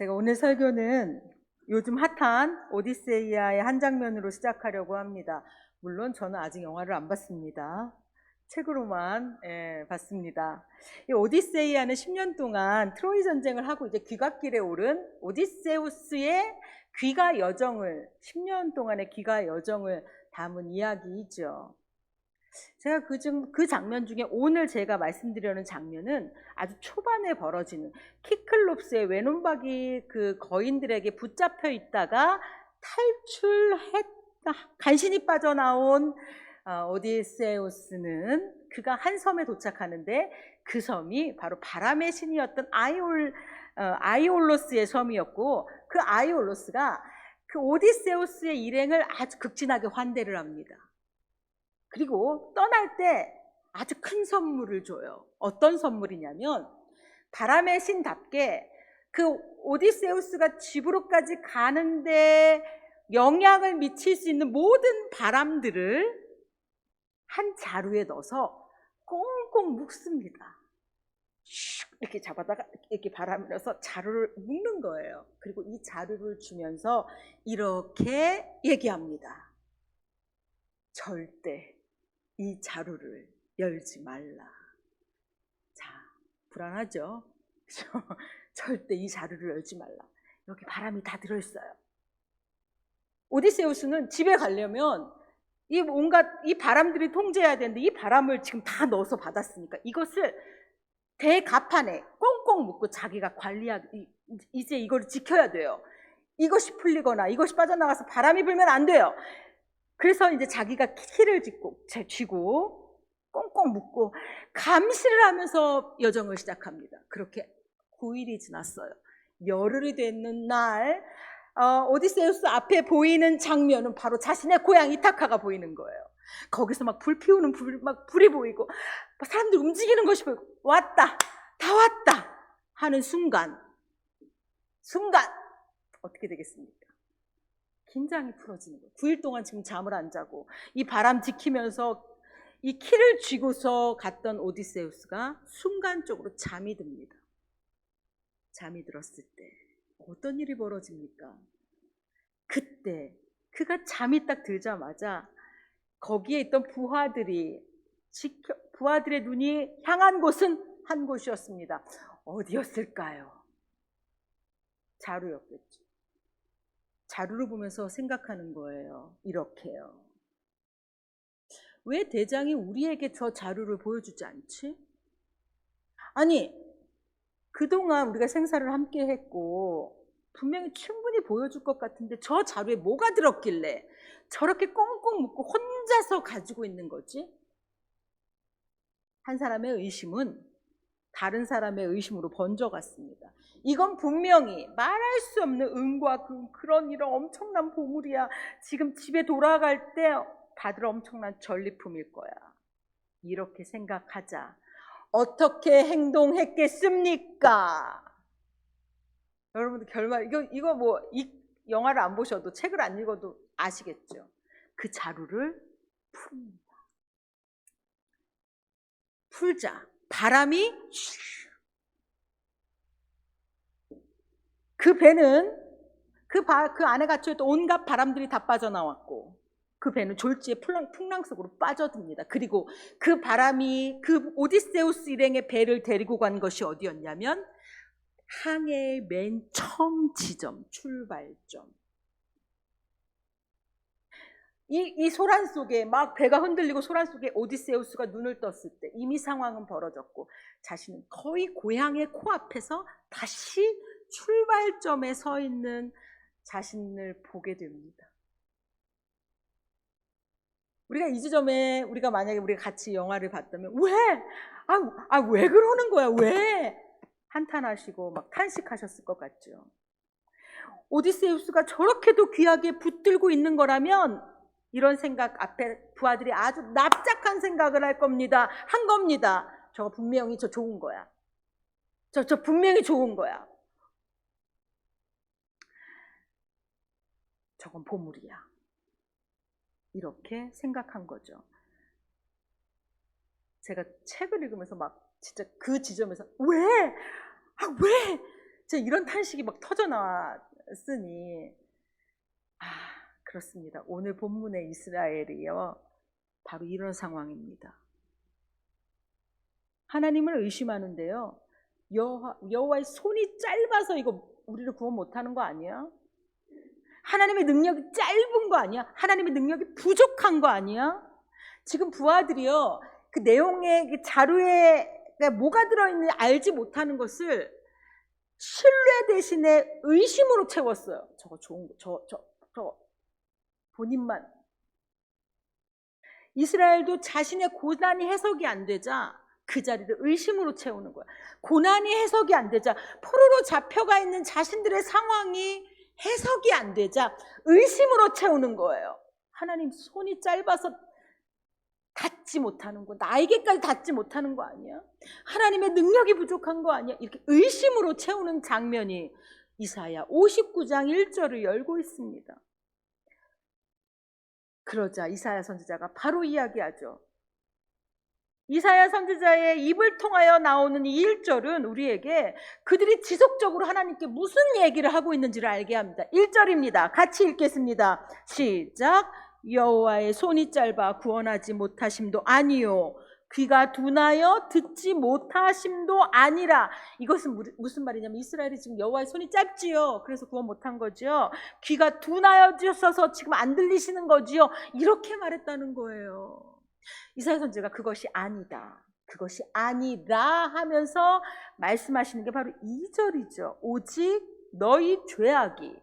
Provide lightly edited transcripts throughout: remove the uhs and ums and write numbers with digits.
제가 오늘 설교는 요즘 핫한 오디세이아의 한 장면으로 시작하려고 합니다. 물론 저는 아직 영화를 안 봤습니다. 책으로만 봤습니다. 이 오디세이아는 10년 동안 트로이 전쟁을 하고 이제 귀갓길에 오른 오디세우스의 귀가 여정을 10년 동안의 귀가 여정을 담은 이야기이죠. 제가 그 장면 중에 오늘 제가 말씀드리려는 장면은 아주 초반에 벌어지는 키클롭스의 외눈박이 그 거인들에게 붙잡혀 있다가 탈출했다 간신히 빠져나온 오디세우스는 그가 한 섬에 도착하는데 그 섬이 바로 바람의 신이었던 아이올로스의 섬이었고, 그 아이올로스가 그 오디세우스의 일행을 아주 극진하게 환대를 합니다. 그리고 떠날 때 아주 큰 선물을 줘요. 어떤 선물이냐면 바람의 신답게 그 오디세우스가 집으로까지 가는데 영향을 미칠 수 있는 모든 바람들을 한 자루에 넣어서 꽁꽁 묶습니다. 이렇게 잡아다가 이렇게 바람을 넣어서 자루를 묶는 거예요. 그리고 이 자루를 주면서 이렇게 얘기합니다. 절대 이 자루를 열지 말라. 자, 불안하죠? 절대 이 자루를 열지 말라. 여기 바람이 다 들어있어요. 오디세우스는 집에 가려면 이 바람들이 통제해야 되는데 이 바람을 지금 다 넣어서 받았으니까 이것을 대갑판에 꽁꽁 묶고 자기가 이제 이걸 지켜야 돼요. 이것이 풀리거나 이것이 빠져나가서 바람이 불면 안 돼요. 그래서 이제 자기가 키를 쥐고 꽁꽁 묶고 감시를 하면서 여정을 시작합니다. 그렇게 9일이 지났어요. 열흘이 됐는 날 오디세우스 앞에 보이는 장면은 바로 자신의 고향 이타카가 보이는 거예요. 거기서 막 불 피우는 불이 보이고 사람들 움직이는 것이 보이고 왔다, 다 왔다 하는 순간 어떻게 되겠습니까? 긴장이 풀어지는 거예요. 9일 동안 지금 잠을 안 자고 이 바람 지키면서 이 키를 쥐고서 갔던 오디세우스가 순간적으로 잠이 듭니다. 잠이 들었을 때 어떤 일이 벌어집니까? 그때 그가 잠이 딱 들자마자 거기에 있던 부하들의 눈이 향한 곳은 한 곳이었습니다. 어디였을까요? 자루였겠죠. 자루를 보면서 생각하는 거예요. 이렇게요. 왜 대장이 우리에게 저 자루를 보여주지 않지? 아니, 그동안 우리가 생사를 함께 했고 분명히 충분히 보여줄 것 같은데 저 자루에 뭐가 들었길래 저렇게 꽁꽁 묶고 혼자서 가지고 있는 거지? 한 사람의 의심은 다른 사람의 의심으로 번져갔습니다. 이건 분명히 말할 수 없는 은과 그런 이런 엄청난 보물이야. 지금 집에 돌아갈 때 받을 엄청난 전리품일 거야. 이렇게 생각하자 어떻게 행동했겠습니까? 여러분들 결말 이거 뭐 이 영화를 안 보셔도 책을 안 읽어도 아시겠죠? 그 자루를 풀자 바람이 그 배는 그 안에 갇혀있던 온갖 바람들이 다 빠져나왔고 그 배는 졸지에 풍랑 속으로 빠져듭니다. 그리고 그 바람이 그 오디세우스 일행의 배를 데리고 간 것이 어디였냐면 항해의 맨 처음 지점, 출발점. 이 소란 속에 막 배가 흔들리고 소란 속에 오디세우스가 눈을 떴을 때 이미 상황은 벌어졌고 자신은 거의 고향의 코앞에서 다시 출발점에 서 있는 자신을 보게 됩니다. 우리가 이 지점에 만약에 우리가 같이 영화를 봤다면 왜? 왜 그러는 거야? 왜? 한탄하시고 막 탄식하셨을 것 같죠. 오디세우스가 저렇게도 귀하게 붙들고 있는 거라면 이런 생각 앞에 부하들이 아주 납작한 생각을 한 겁니다. 저거 분명히 저 좋은 거야. 저 분명히 좋은 거야. 저건 보물이야. 이렇게 생각한 거죠. 제가 책을 읽으면서 막 진짜 그 지점에서 왜? 제가 이런 탄식이 막 터져 나왔으니 그렇습니다. 오늘 본문의 이스라엘이요, 바로 이런 상황입니다. 하나님을 의심하는데요, 여호와의 손이 짧아서 이거 우리를 구원 못하는 거 아니야? 하나님의 능력이 짧은 거 아니야? 하나님의 능력이 부족한 거 아니야? 지금 부하들이요, 그 내용의 그 자료에 뭐가 들어있는지 알지 못하는 것을 신뢰 대신에 의심으로 채웠어요. 저거 좋은 거, 저 본인만. 이스라엘도 자신의 고난이 해석이 안 되자 그 자리를 의심으로 채우는 거야. 고난이 해석이 안 되자, 포로로 잡혀가 있는 자신들의 상황이 해석이 안 되자 의심으로 채우는 거예요. 하나님 손이 짧아서 닿지 못하는 거, 나에게까지 닿지 못하는 거 아니야? 하나님의 능력이 부족한 거 아니야? 이렇게 의심으로 채우는 장면이 이사야 59장 1절을 열고 있습니다. 그러자 이사야 선지자가 바로 이야기하죠. 이사야 선지자의 입을 통하여 나오는 이 1절은 우리에게 그들이 지속적으로 하나님께 무슨 얘기를 하고 있는지를 알게 합니다. 1절입니다. 같이 읽겠습니다. 시작. 여호와의 손이 짧아 구원하지 못하심도 아니요, 귀가 둔하여 듣지 못하심도 아니라. 이것은 무슨 말이냐면, 이스라엘이 지금 여호와의 손이 짧지요, 그래서 구원 못한 거죠. 귀가 둔하여져서 지금 안 들리시는 거지요, 이렇게 말했다는 거예요. 이사야 선지자가 그것이 아니다, 그것이 아니라 하면서 말씀하시는 게 바로 2절이죠. 오직 너희 죄악이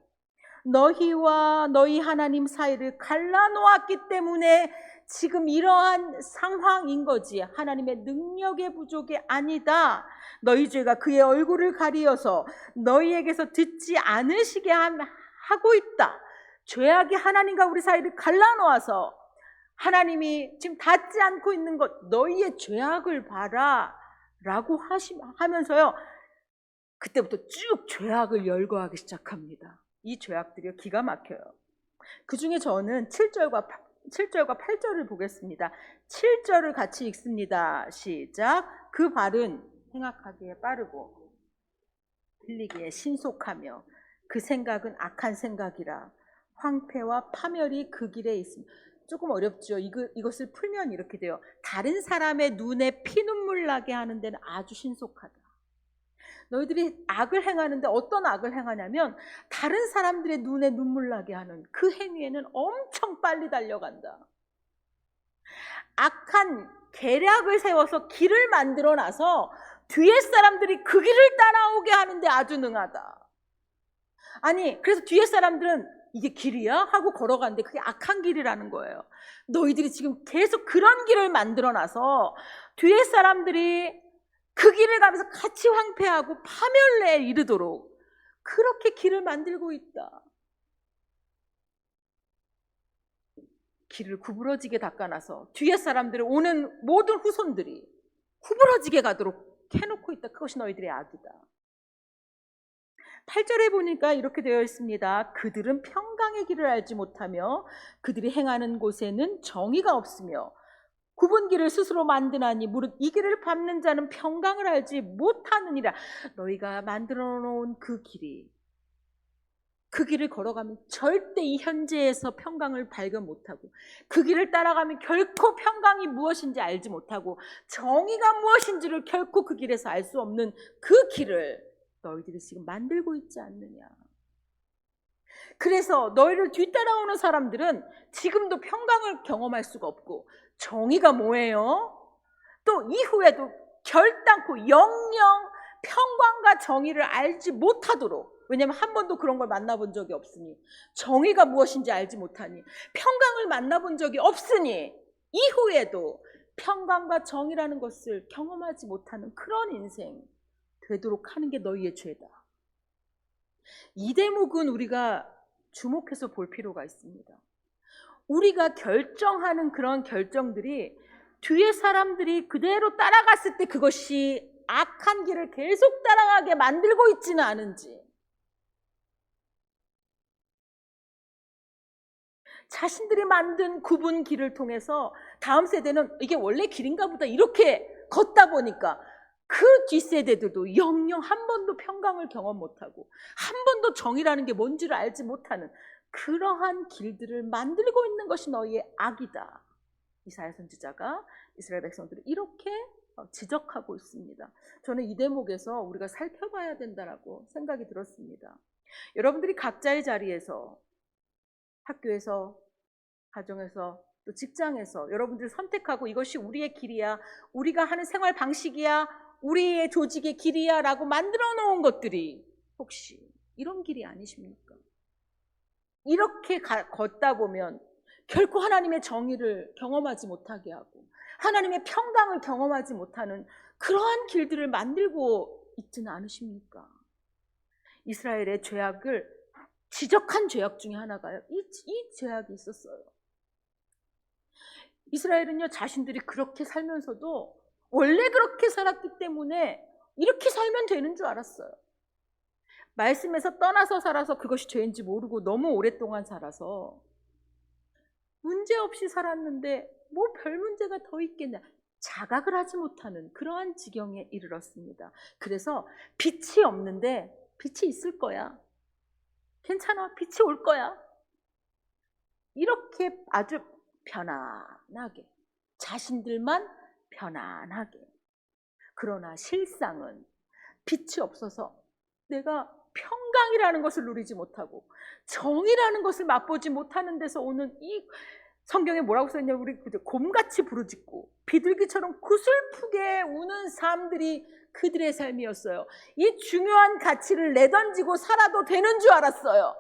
너희와 너희 하나님 사이를 갈라놓았기 때문에 지금 이러한 상황인 거지, 하나님의 능력의 부족이 아니다. 너희 죄가 그의 얼굴을 가리어서 너희에게서 듣지 않으시게 하고 있다. 죄악이 하나님과 우리 사이를 갈라놓아서 하나님이 지금 닿지 않고 있는 것, 너희의 죄악을 봐라 라고 하면서요, 그때부터 쭉 죄악을 열거하기 시작합니다. 이 죄악들이 기가 막혀요. 그 중에 저는 7절과 8절을 보겠습니다. 7절을 같이 읽습니다. 시작. 그 발은 행악하기에 빠르고 들리기에 신속하며 그 생각은 악한 생각이라 황폐와 파멸이 그 길에 있습니다. 조금 어렵죠. 이것을 풀면 이렇게 돼요. 다른 사람의 눈에 피눈물 나게 하는 데는 아주 신속하다. 너희들이 악을 행하는데 어떤 악을 행하냐면, 다른 사람들의 눈에 눈물 나게 하는 그 행위에는 엄청 빨리 달려간다. 악한 계략을 세워서 길을 만들어 놔서 뒤에 사람들이 그 길을 따라오게 하는데 아주 능하다. 아니, 그래서 뒤에 사람들은 이게 길이야? 하고 걸어가는데 그게 악한 길이라는 거예요. 너희들이 지금 계속 그런 길을 만들어 놔서 뒤에 사람들이 그 길을 가면서 같이 황폐하고 파멸에 이르도록 그렇게 길을 만들고 있다. 길을 구부러지게 닦아놔서 뒤에 사람들이 오는 모든 후손들이 구부러지게 가도록 해놓고 있다. 그것이 너희들의 악이다. 8절에 보니까 이렇게 되어 있습니다. 그들은 평강의 길을 알지 못하며 그들이 행하는 곳에는 정의가 없으며 굽은 길을 스스로 만드나니 무릇 이 길을 밟는 자는 평강을 알지 못하느니라. 너희가 만들어 놓은 그 길을 걸어가면 절대 이 현재에서 평강을 발견 못하고, 그 길을 따라가면 결코 평강이 무엇인지 알지 못하고, 정의가 무엇인지를 결코 그 길에서 알 수 없는 그 길을 너희들이 지금 만들고 있지 않느냐. 그래서 너희를 뒤따라오는 사람들은 지금도 평강을 경험할 수가 없고, 정의가 뭐예요? 또 이후에도 결단코 영영 평강과 정의를 알지 못하도록, 왜냐하면 한 번도 그런 걸 만나본 적이 없으니, 정의가 무엇인지 알지 못하니, 평강을 만나본 적이 없으니 이후에도 평강과 정의라는 것을 경험하지 못하는 그런 인생 되도록 하는 게 너희의 죄다. 이 대목은 우리가 주목해서 볼 필요가 있습니다. 우리가 결정하는 그런 결정들이 뒤에 사람들이 그대로 따라갔을 때 그것이 악한 길을 계속 따라가게 만들고 있지는 않은지, 자신들이 만든 굽은 길을 통해서 다음 세대는 이게 원래 길인가 보다 이렇게 걷다 보니까 그 뒷세대들도 영영 한 번도 평강을 경험 못하고 한 번도 정의라는 게 뭔지를 알지 못하는 그러한 길들을 만들고 있는 것이 너희의 악이다. 이사야 선지자가 이스라엘 백성들을 이렇게 지적하고 있습니다. 저는 이 대목에서 우리가 살펴봐야 된다라고 생각이 들었습니다. 여러분들이 각자의 자리에서, 학교에서, 가정에서, 또 직장에서 여러분들이 선택하고 이것이 우리의 길이야, 우리가 하는 생활 방식이야, 우리의 조직의 길이야 라고 만들어 놓은 것들이 혹시 이런 길이 아니십니까? 이렇게 걷다 보면 결코 하나님의 정의를 경험하지 못하게 하고 하나님의 평강을 경험하지 못하는 그러한 길들을 만들고 있지는 않으십니까? 이스라엘의 죄악을 지적한 죄악 중에 하나가요, 이 죄악이 있었어요. 이스라엘은요, 자신들이 그렇게 살면서도 원래 그렇게 살았기 때문에 이렇게 살면 되는 줄 알았어요. 말씀에서 떠나서 살아서 그것이 죄인지 모르고 너무 오랫동안 살아서 문제없이 살았는데 뭐 별 문제가 더 있겠냐, 자각을 하지 못하는 그러한 지경에 이르렀습니다. 그래서 빛이 없는데 빛이 있을 거야, 괜찮아, 빛이 올 거야, 이렇게 아주 편안하게, 자신들만 편안하게. 그러나 실상은 빛이 없어서 내가 평강이라는 것을 누리지 못하고 정의라는 것을 맛보지 못하는 데서 오는 이 성경에 뭐라고 써있냐면, 우리 곰같이 부르짖고 비둘기처럼 구슬프게 우는 삶들이 그들의 삶이었어요. 이 중요한 가치를 내던지고 살아도 되는 줄 알았어요.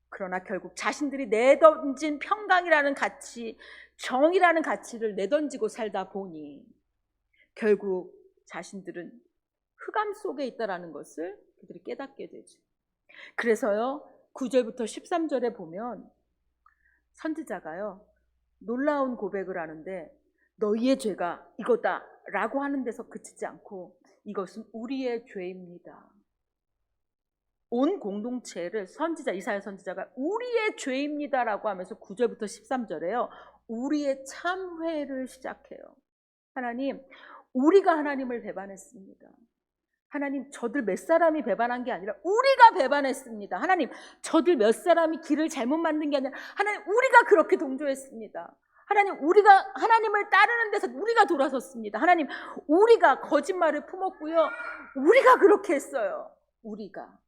그러나 결국 자신들이 내던진 평강이라는 가치, 정의라는 가치를 내던지고 살다 보니 결국 자신들은 흑암 속에 있다라는 것을 그들이 깨닫게 되죠. 그래서요, 9절부터 13절에 보면 선지자가요, 놀라운 고백을 하는데 너희의 죄가 이거다 라고 하는 데서 그치지 않고 이것은 우리의 죄입니다. 온 공동체를 선지자, 이사야 선지자가 우리의 죄입니다라고 하면서 9절부터 13절에요, 우리의 참회를 시작해요. 하나님, 우리가 하나님을 배반했습니다. 하나님, 저들 몇 사람이 배반한 게 아니라 우리가 배반했습니다. 하나님, 저들 몇 사람이 길을 잘못 만든 게 아니라 하나님, 우리가 그렇게 동조했습니다. 하나님, 우리가 하나님을 따르는 데서 우리가 돌아섰습니다. 하나님, 우리가 거짓말을 품었고요, 우리가 그렇게 했어요. 우리가.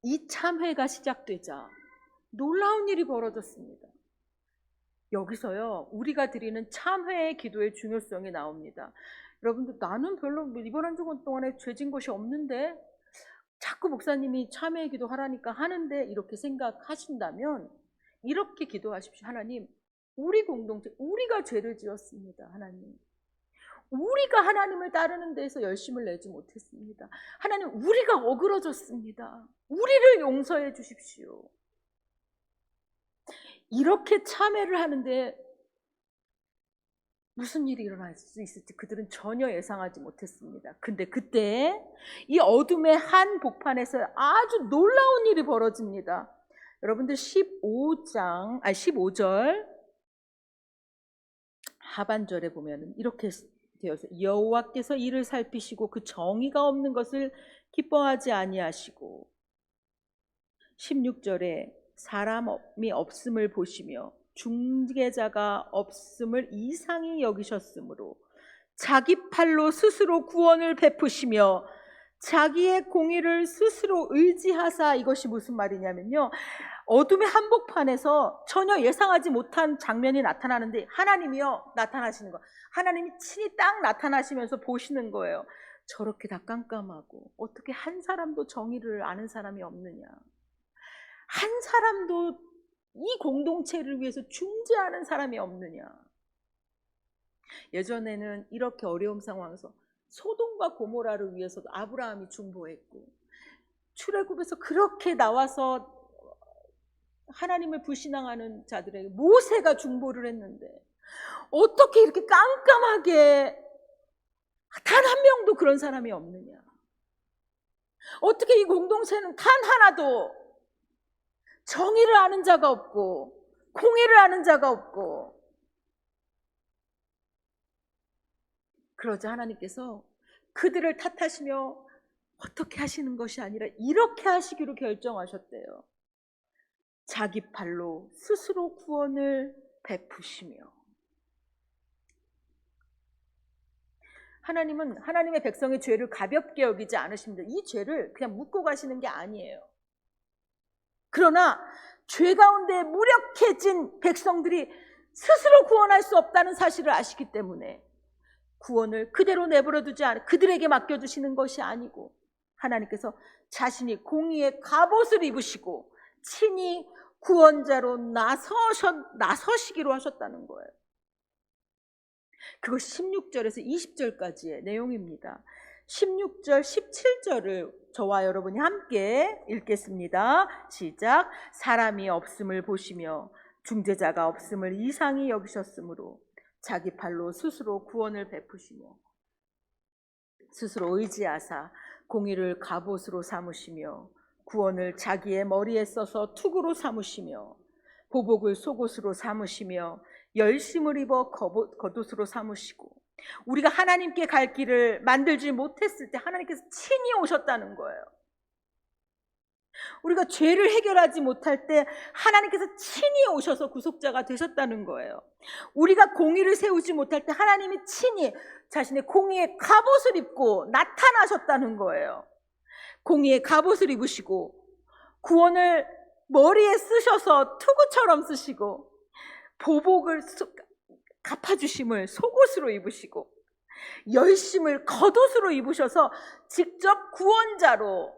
이 참회가 시작되자 놀라운 일이 벌어졌습니다. 여기서요, 우리가 드리는 참회의 기도의 중요성이 나옵니다. 여러분들, 나는 별로 이번 한 주간 동안에 죄진 것이 없는데 자꾸 목사님이 참회의 기도 하라니까 하는데, 이렇게 생각하신다면 이렇게 기도하십시오. 하나님, 우리 공동체, 우리가 죄를 지었습니다. 하나님, 우리가 하나님을 따르는 데에서 열심을 내지 못했습니다. 하나님, 우리가 어그러졌습니다. 우리를 용서해 주십시오. 이렇게 참회를 하는데 무슨 일이 일어날 수 있을지 그들은 전혀 예상하지 못했습니다. 근데 그때 이 어둠의 한 복판에서 아주 놀라운 일이 벌어집니다. 여러분들 15절 하반절에 보면 이렇게 되어서 여호와께서 이를 살피시고 그 정의가 없는 것을 기뻐하지 아니하시고, 16절에 사람이 없음을 보시며 중개자가 없음을 이상히 여기셨으므로 자기 팔로 스스로 구원을 베푸시며 자기의 공의를 스스로 의지하사. 이것이 무슨 말이냐면요, 어둠의 한복판에서 전혀 예상하지 못한 장면이 나타나는데 하나님이요 나타나시는 거, 하나님이 친히 딱 나타나시면서 보시는 거예요. 저렇게 다 깜깜하고 어떻게 한 사람도 정의를 아는 사람이 없느냐, 한 사람도 이 공동체를 위해서 중재하는 사람이 없느냐. 예전에는 이렇게 어려운 상황에서 소돔과 고모라를 위해서도 아브라함이 중보했고, 출애굽에서 그렇게 나와서 하나님을 불신앙하는 자들에게 모세가 중보를 했는데 어떻게 이렇게 깜깜하게 단 한 명도 그런 사람이 없느냐. 어떻게 이 공동체는 단 하나도 정의를 아는 자가 없고 공의를 아는 자가 없고 그러자 하나님께서 그들을 탓하시며 어떻게 하시는 것이 아니라 이렇게 하시기로 결정하셨대요. 자기 팔로 스스로 구원을 베푸시며. 하나님은 하나님의 백성의 죄를 가볍게 여기지 않으십니다. 이 죄를 그냥 묻고 가시는 게 아니에요. 그러나 죄 가운데 무력해진 백성들이 스스로 구원할 수 없다는 사실을 아시기 때문에 구원을 그대로 내버려 두지 않고 그들에게 맡겨주시는 것이 아니고 하나님께서 자신이 공의의 갑옷을 입으시고 친히 구원자로 나서시기로 하셨다는 거예요. 그것이 16절에서 20절까지의 내용입니다. 16절, 17절을 저와 여러분이 함께 읽겠습니다. 시작. 사람이 없음을 보시며 중재자가 없음을 이상히 여기셨으므로 자기 팔로 스스로 구원을 베푸시며 스스로 의지하사 공의를 갑옷으로 삼으시며 구원을 자기의 머리에 써서 투구로 삼으시며 보복을 속옷으로 삼으시며 열심을 입어 겉옷으로 삼으시고 우리가 하나님께 갈 길을 만들지 못했을 때 하나님께서 친히 오셨다는 거예요. 우리가 죄를 해결하지 못할 때 하나님께서 친히 오셔서 구속자가 되셨다는 거예요. 우리가 공의를 세우지 못할 때 하나님이 친히 자신의 공의의 갑옷을 입고 나타나셨다는 거예요. 공의의 갑옷을 입으시고 구원을 머리에 쓰셔서 투구처럼 쓰시고 보복을 갚아주심을 속옷으로 입으시고 열심을 겉옷으로 입으셔서 직접 구원자로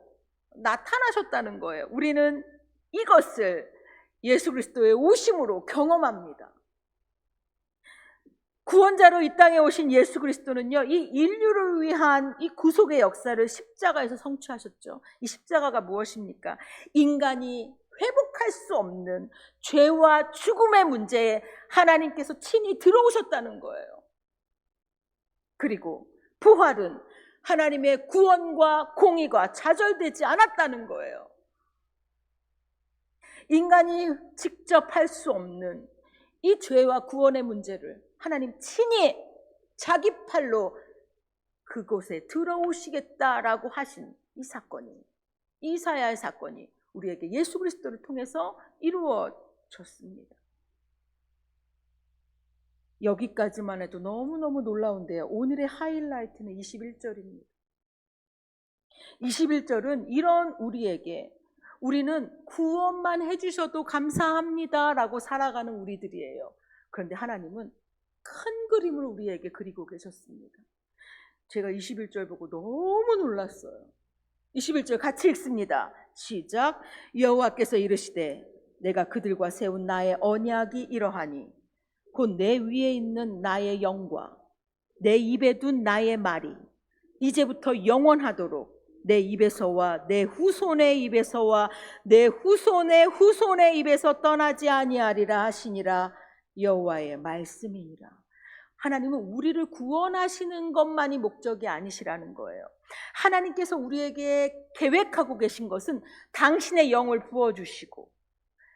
나타나셨다는 거예요. 우리는 이것을 예수 그리스도의 오심으로 경험합니다. 구원자로 이 땅에 오신 예수 그리스도는요, 이 인류를 위한 이 구속의 역사를 십자가에서 성취하셨죠. 이 십자가가 무엇입니까? 인간이 회복할 수 없는 죄와 죽음의 문제에 하나님께서 친히 들어오셨다는 거예요. 그리고 부활은 하나님의 구원과 공의가 좌절되지 않았다는 거예요. 인간이 직접 할 수 없는 이 죄와 구원의 문제를 하나님 친히 자기 팔로 그곳에 들어오시겠다라고 하신 이 사건이, 이사야의 사건이 우리에게 예수 그리스도를 통해서 이루어졌습니다. 여기까지만 해도 너무너무 놀라운데요. 오늘의 하이라이트는 21절입니다. 21절은 이런 우리에게 우리는 구원만 해주셔도 감사합니다 라고 살아가는 우리들이에요. 그런데 하나님은 큰 그림을 우리에게 그리고 계셨습니다. 제가 21절 보고 너무 놀랐어요. 21절 같이 읽습니다. 시작. 여호와께서 이르시되 내가 그들과 세운 나의 언약이 이러하니 곧 내 위에 있는 나의 영과 내 입에 둔 나의 말이 이제부터 영원하도록 내 입에서와 내 후손의 입에서와 내 후손의 후손의 입에서 떠나지 아니하리라 하시니라. 여호와의 말씀이니라. 하나님은 우리를 구원하시는 것만이 목적이 아니시라는 거예요. 하나님께서 우리에게 계획하고 계신 것은 당신의 영을 부어주시고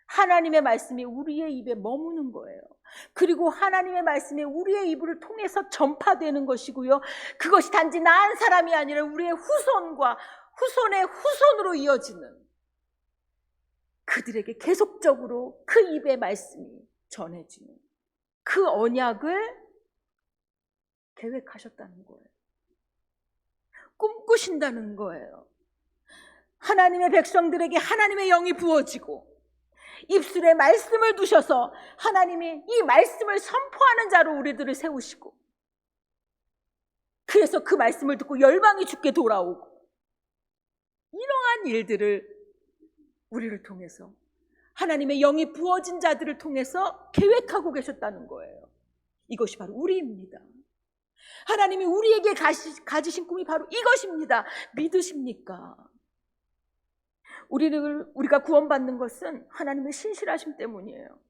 하나님의 말씀이 우리의 입에 머무는 거예요. 그리고 하나님의 말씀이 우리의 입을 통해서 전파되는 것이고요. 그것이 단지 나 한 사람이 아니라 우리의 후손과 후손의 후손으로 이어지는, 그들에게 계속적으로 그 입의 말씀이 전해지는 그 언약을 계획하셨다는 거예요. 꿈꾸신다는 거예요. 하나님의 백성들에게 하나님의 영이 부어지고 입술에 말씀을 두셔서 하나님이 이 말씀을 선포하는 자로 우리들을 세우시고, 그래서 그 말씀을 듣고 열방이 주께 돌아오고, 이러한 일들을 우리를 통해서 하나님의 영이 부어진 자들을 통해서 계획하고 계셨다는 거예요. 이것이 바로 우리입니다. 하나님이 우리에게 가지신 꿈이 바로 이것입니다. 믿으십니까? 우리가 구원받는 것은 하나님의 신실하심 때문이에요.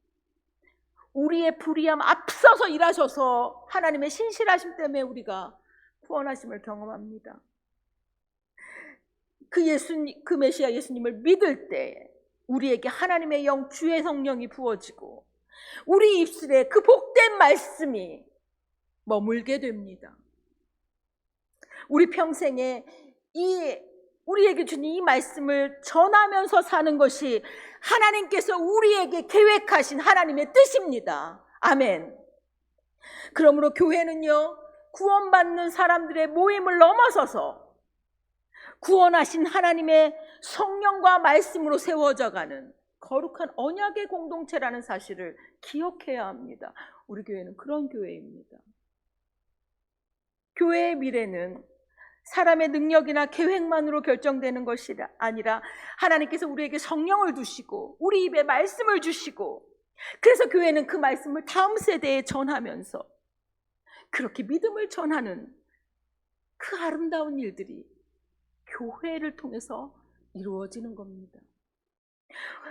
우리의 불의함 앞서서 일하셔서 하나님의 신실하심 때문에 우리가 구원하심을 경험합니다. 그 메시아 예수님을 믿을 때 우리에게 하나님의 영, 주의 성령이 부어지고 우리 입술에 그 복된 말씀이 머물게 됩니다. 우리 평생에 우리에게 주신 이 말씀을 전하면서 사는 것이 하나님께서 우리에게 계획하신 하나님의 뜻입니다. 아멘. 그러므로 교회는요, 구원받는 사람들의 모임을 넘어서서 구원하신 하나님의 성령과 말씀으로 세워져가는 거룩한 언약의 공동체라는 사실을 기억해야 합니다. 우리 교회는 그런 교회입니다. 교회의 미래는 사람의 능력이나 계획만으로 결정되는 것이 아니라 하나님께서 우리에게 성령을 두시고 우리 입에 말씀을 주시고, 그래서 교회는 그 말씀을 다음 세대에 전하면서 그렇게 믿음을 전하는 그 아름다운 일들이 교회를 통해서 이루어지는 겁니다.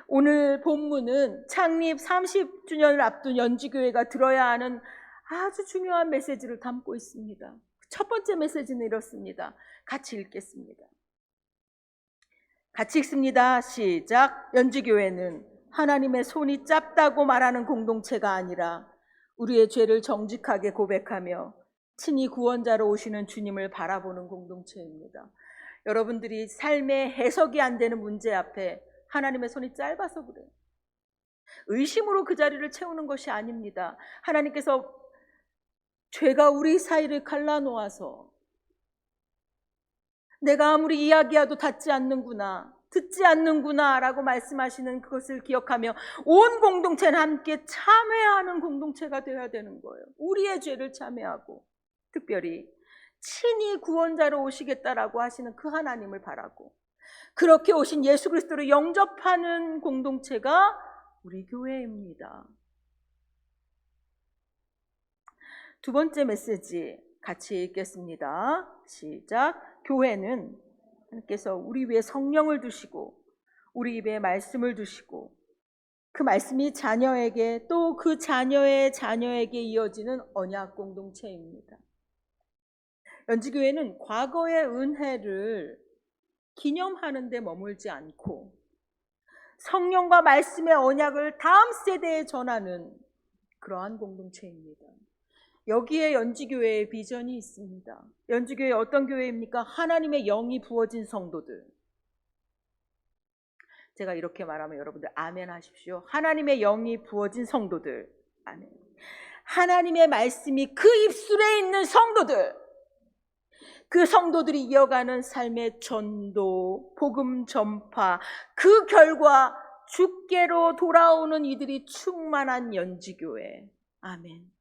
오늘 본문은 창립 30주년을 앞둔 연지교회가 들어야 하는 아주 중요한 메시지를 담고 있습니다. 첫 번째 메시지는 이렇습니다. 같이 읽겠습니다. 같이 읽습니다. 시작. 연지교회는 하나님의 손이 짧다고 말하는 공동체가 아니라 우리의 죄를 정직하게 고백하며 친히 구원자로 오시는 주님을 바라보는 공동체입니다. 여러분들이 삶의 해석이 안 되는 문제 앞에 하나님의 손이 짧아서 그래요. 의심으로 그 자리를 채우는 것이 아닙니다. 하나님께서 죄가 우리 사이를 갈라놓아서 내가 아무리 이야기해도 듣지 않는구나 라고 말씀하시는 그것을 기억하며 온 공동체는 함께 참회하는 공동체가 되어야 되는 거예요. 우리의 죄를 참회하고 특별히 친히 구원자로 오시겠다라고 하시는 그 하나님을 바라고 그렇게 오신 예수 그리스도를 영접하는 공동체가 우리 교회입니다. 두 번째 메시지 같이 읽겠습니다. 시작. 교회는 하나님께서 우리 위에 성령을 두시고 우리 입에 말씀을 두시고 그 말씀이 자녀에게 또 그 자녀의 자녀에게 이어지는 언약 공동체입니다. 연지교회는 과거의 은혜를 기념하는 데 머물지 않고 성령과 말씀의 언약을 다음 세대에 전하는 그러한 공동체입니다. 여기에 연지교회의 비전이 있습니다. 연지교회 어떤 교회입니까? 하나님의 영이 부어진 성도들. 제가 이렇게 말하면 여러분들 아멘 하십시오. 하나님의 영이 부어진 성도들. 아멘. 하나님의 말씀이 그 입술에 있는 성도들. 그 성도들이 이어가는 삶의 전도, 복음 전파, 그 결과 주께로 돌아오는 이들이 충만한 연지교회. 아멘.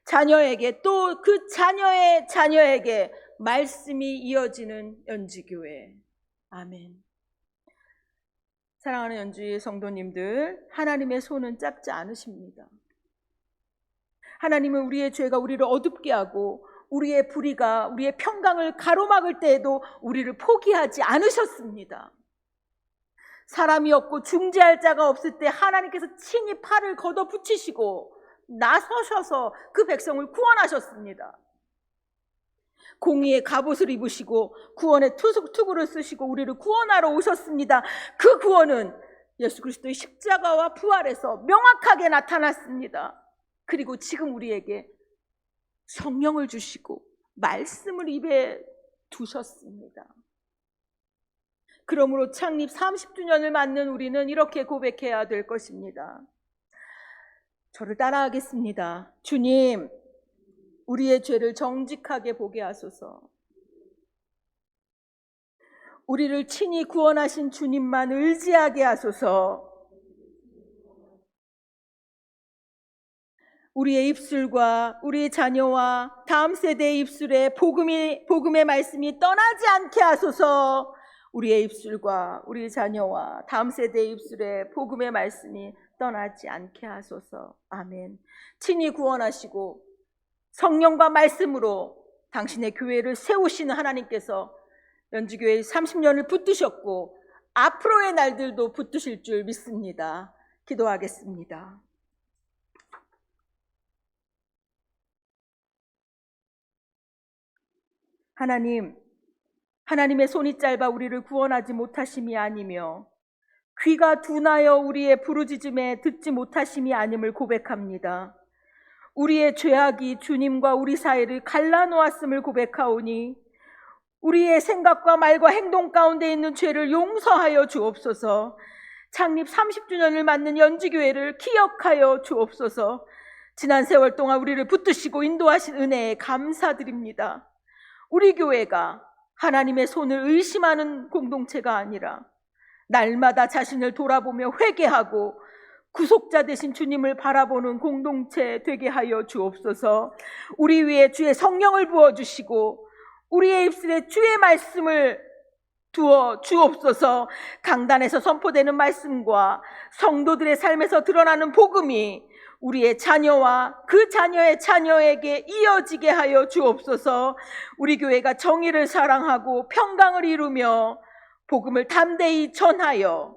자녀에게 또 그 자녀의 자녀에게 말씀이 이어지는 연지교회. 아멘. 사랑하는 연주의 성도님들, 하나님의 손은 짧지 않으십니다. 하나님은 우리의 죄가 우리를 어둡게 하고 우리의 불의가 우리의 평강을 가로막을 때에도 우리를 포기하지 않으셨습니다. 사람이 없고 중재할 자가 없을 때 하나님께서 친히 팔을 걷어붙이시고 나서셔서 그 백성을 구원하셨습니다. 공의의 갑옷을 입으시고 구원의 투구를 쓰시고 우리를 구원하러 오셨습니다. 그 구원은 예수 그리스도의 십자가와 부활에서 명확하게 나타났습니다. 그리고 지금 우리에게 성령을 주시고 말씀을 입에 두셨습니다. 그러므로 창립 30주년을 맞는 우리는 이렇게 고백해야 될 것입니다. 저를 따라하겠습니다. 주님, 우리의 죄를 정직하게 보게 하소서. 우리를 친히 구원하신 주님만 의지하게 하소서. 우리의 입술과 우리 자녀와 다음 세대의 입술에 복음의 말씀이 떠나지 않게 하소서. 우리의 입술과 우리 자녀와 다음 세대의 입술에 복음의 말씀이 떠나지 않게 하소서. 아멘. 친히 구원하시고 성령과 말씀으로 당신의 교회를 세우시는 하나님께서 연지교회의 30년을 붙드셨고 앞으로의 날들도 붙드실 줄 믿습니다. 기도하겠습니다. 하나님, 하나님의 손이 짧아 우리를 구원하지 못하심이 아니며 귀가 둔하여 우리의 부르짖음에 듣지 못하심이 아님을 고백합니다. 우리의 죄악이 주님과 우리 사이를 갈라놓았음을 고백하오니 우리의 생각과 말과 행동 가운데 있는 죄를 용서하여 주옵소서. 창립 30주년을 맞는 연지교회를 기억하여 주옵소서. 지난 세월 동안 우리를 붙드시고 인도하신 은혜에 감사드립니다. 우리 교회가 하나님의 손을 의심하는 공동체가 아니라 날마다 자신을 돌아보며 회개하고 구속자 되신 주님을 바라보는 공동체 되게 하여 주옵소서. 우리 위에 주의 성령을 부어주시고 우리의 입술에 주의 말씀을 두어 주옵소서. 강단에서 선포되는 말씀과 성도들의 삶에서 드러나는 복음이 우리의 자녀와 그 자녀의 자녀에게 이어지게 하여 주옵소서. 우리 교회가 정의를 사랑하고 평강을 이루며 복음을 담대히 전하여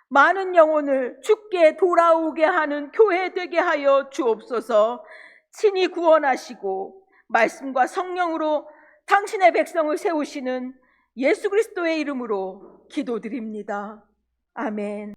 많은 영혼을 주께 돌아오게 하는 교회 되게 하여 주옵소서. 친히 구원하시고 말씀과 성령으로 당신의 백성을 세우시는 예수 그리스도의 이름으로 기도드립니다. 아멘.